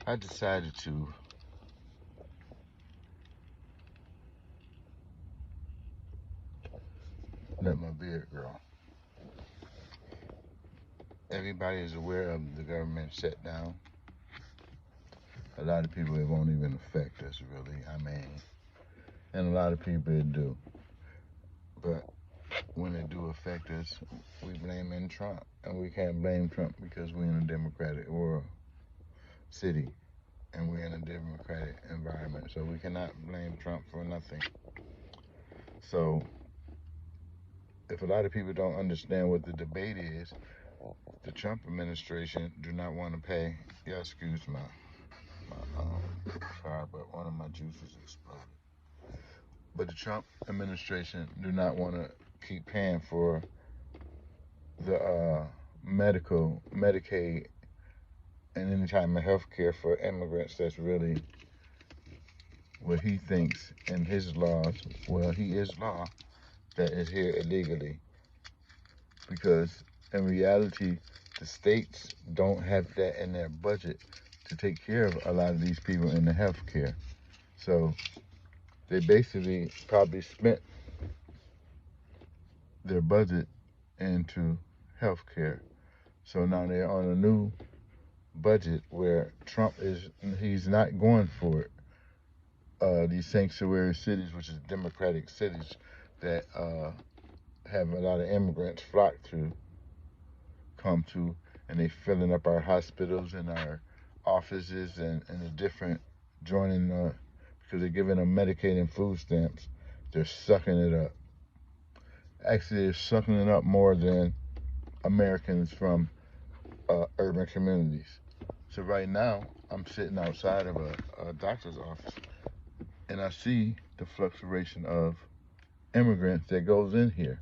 I decided to let my beard grow. Everybody is aware of the government shutdown. A lot of people, it won't even affect us, really. And a lot of people it do. But when it do affect us, we blame in Trump. And we can't blame Trump because we're in a democratic world, city, and we're in a democratic environment. So we cannot blame Trump for nothing. So if a lot of people don't understand what the debate is, the Trump administration do not want to pay. Yeah, excuse my sorry, but one of my juices exploded. But the Trump administration do not want to keep paying for the Medicaid, and any type of health care for immigrants. That's really what he thinks in his laws. Well, he is law that is here illegally, because in reality, the states don't have that in their budget to take care of a lot of these people in the health care. So they basically probably spent their budget into health care. So now they're on a new budget where he's not going for it. These sanctuary cities, which is democratic cities that have a lot of immigrants flock to, come to, and they filling up our hospitals and our offices and the different joining, because they're giving them Medicaid and food stamps. They're sucking it up. Actually, they're sucking it up more than Americans from urban communities. So right now, I'm sitting outside of a doctor's office, and I see the fluctuation of immigrants that goes in here.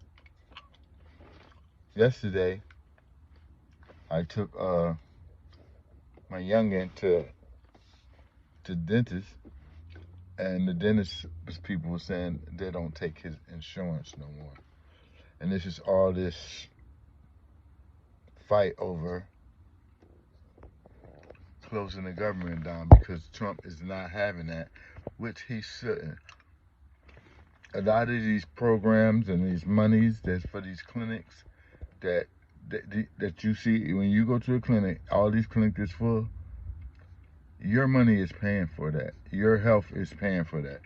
Yesterday, I took my youngin to dentist, and the dentist people were saying they don't take his insurance no more. And this is all this fight over closing the government down because Trump is not having that, which he shouldn't. A lot of these programs and these monies that's for these clinics that that you see when you go to a clinic, all these clinics is full. Your money is paying for that. Your health is paying for that.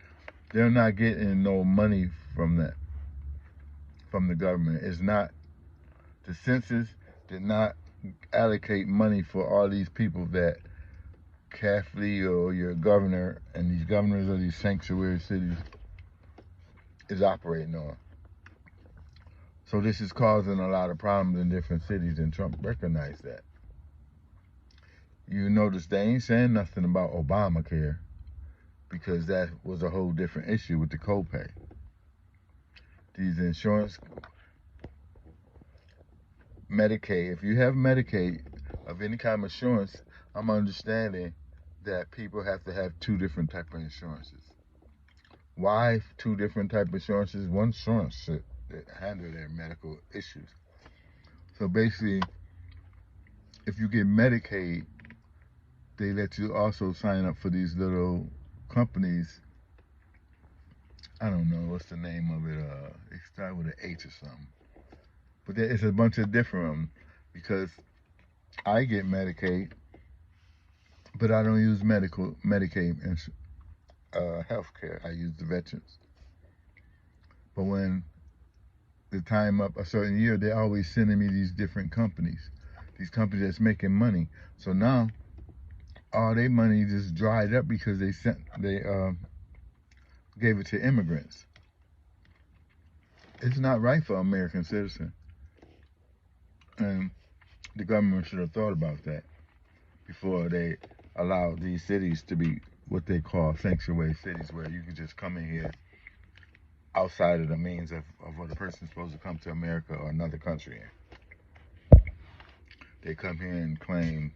They're not getting no money from that, from the government. It's not, the census did not allocate money for all these people that Catholic or your governor and these governors of these sanctuary cities is operating on. So this is causing a lot of problems in different cities, and Trump recognized that. You notice they ain't saying nothing about Obamacare because that was a whole different issue with the copay. These insurance, Medicaid, if you have Medicaid of any kind of insurance, I'm understanding that people have to have two different type of insurances. Why two different type of insurances? One insurance should handle their medical issues. So basically, if you get Medicaid, they let you also sign up for these little companies. I don't know what's the name of it. It starts with an H or something. But it's a bunch of different because I get Medicaid, but I don't use Medicaid and health care. I use the veterans. But when the time up a certain year, they're always sending me these different companies that's making money. So now all their money just dried up because they gave it to immigrants. It's not right for American citizens, and the government should have thought about that before they allowed these cities to be what they call sanctuary cities, where you can just come in here outside of the means of what a person's supposed to come to America or another country in. They come here and claim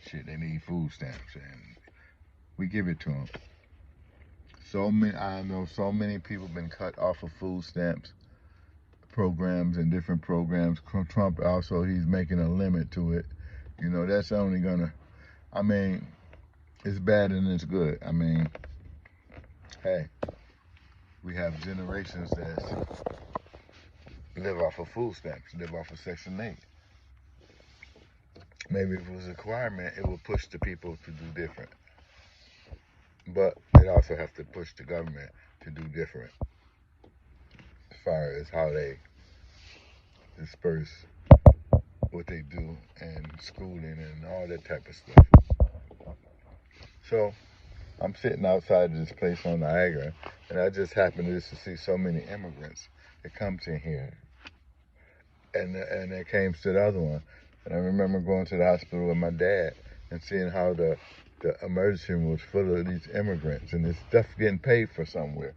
shit, they need food stamps, and we give it to them. I know so many people been cut off of food stamps programs and different programs. Trump also, he's making a limit to it. You know, that's only gonna, I mean, It's bad and it's good. I mean, hey, we have generations that live off of food stamps, live off of Section 8. Maybe if it was a requirement, it would push the people to do different. But it also has to push the government to do different as far as how they disperse what they do and schooling and all that type of stuff. So I'm sitting outside of this place on Niagara, and I just happened to see so many immigrants that comes in here, and they came to the other one. And I remember going to the hospital with my dad and seeing how the emergency room was full of these immigrants, and this stuff getting paid for somewhere,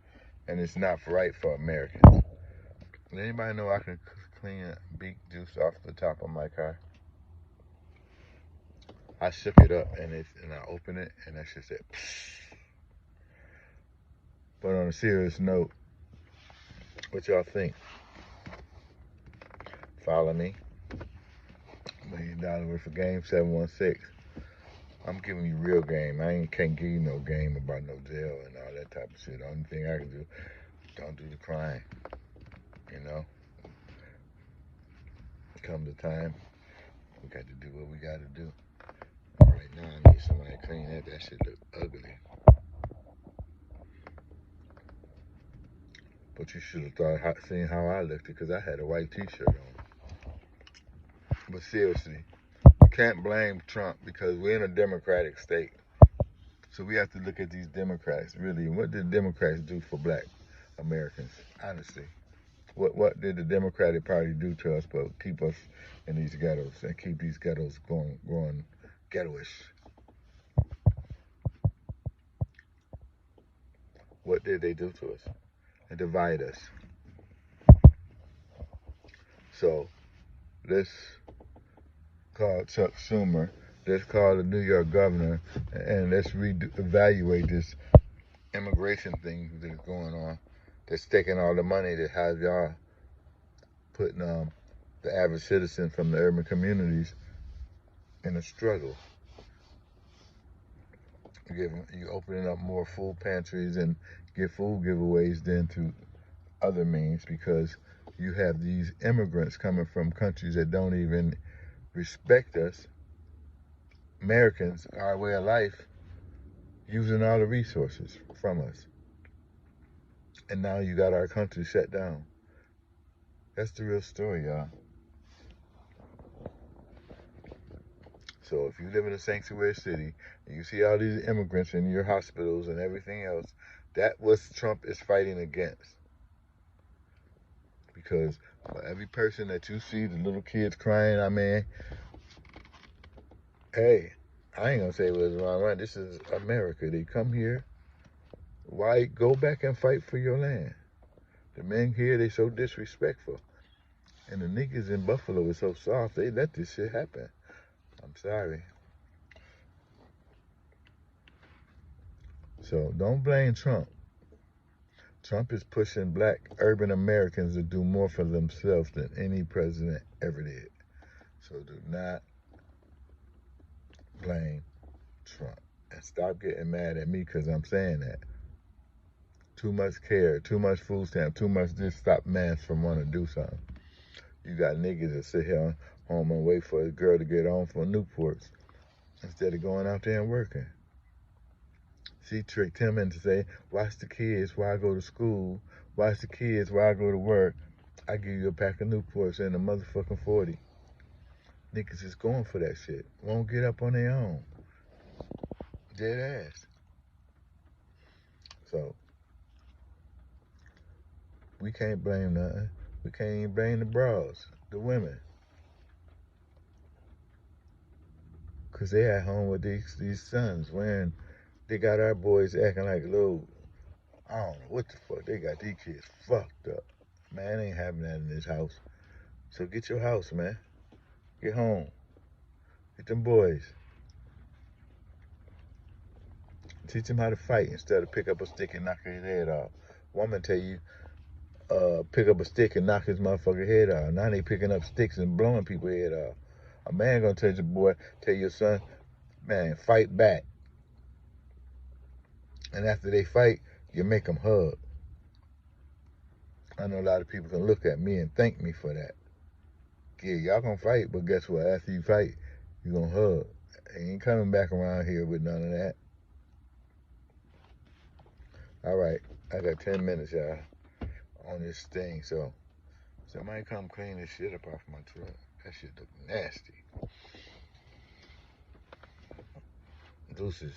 and it's not right for Americans. Does anybody know I can clean beet juice off the top of my car? I shook it up and I opened it and that shit said psh. But on a serious note, what y'all think? Follow me. $1 million worth of game, 716. I'm giving you real game. Can't give you no game about no jail and all that type of shit. The only thing I can do, don't do the crime. You know? Come the time, we got to do what we got to do. Right now, I need somebody to clean that. That shit look ugly. But you should have thought, seen how I looked, because I had a white t-shirt on. But seriously, you can't blame Trump because we're in a democratic state. So we have to look at these Democrats, really. What did Democrats do for black Americans, honestly? What did the Democratic Party do to us but keep us in these ghettos and keep these ghettos going ghettoish? What did they do to us? And divide us. So let's call Chuck Schumer, let's call the New York governor, and let's evaluate this immigration thing that's going on, that's taking all the money that has y'all putting the average citizen from the urban communities in a struggle. You opening up more food pantries and give food giveaways than to other means, because you have these immigrants coming from countries that don't even respect us, Americans, our way of life, using all the resources from us. And now you got our country shut down. That's the real story, y'all. So if you live in a sanctuary city and you see all these immigrants in your hospitals and everything else, that's what Trump is fighting against. Because for every person that you see, the little kids crying, I mean, hey, I ain't gonna say it was wrong. This is America. They come here. Why go back and fight for your land? The men here, they so disrespectful. And the niggas in Buffalo is so soft, they let this shit happen. I'm sorry. So don't blame Trump. Trump is pushing black urban Americans to do more for themselves than any president ever did. So do not blame Trump. And stop getting mad at me because I'm saying that. Too much care, too much food stamp, too much this stop man from wanting to do something. You got niggas that sit here home and wait for a girl to get home from Newports instead of going out there and working. She tricked him into saying, watch the kids while I go to school, watch the kids while I go to work. I give you a pack of Newports and a motherfucking 40. Niggas is going for that shit. Won't get up on their own. Dead ass. So, we can't blame nothing. We can't even blame the bras, the women. Because they at home with these sons wearing, they got our boys acting like little, I don't know what the fuck. They got these kids fucked up. Man, ain't having that in this house. So get your house, man. Get home. Get them boys. Teach them how to fight instead of pick up a stick and knock his head off. Woman tell you, pick up a stick and knock his motherfucking head off. Now they picking up sticks and blowing people's head off. A man gonna tell your boy, tell your son, man, fight back. And after they fight, you make them hug. I know a lot of people can look at me and thank me for that. Yeah, y'all gonna fight, but guess what? After you fight, you gonna hug. I ain't coming back around here with none of that. All right, I got 10 minutes, y'all, on this thing. So somebody come clean this shit up off my truck. That shit look nasty. Deuces.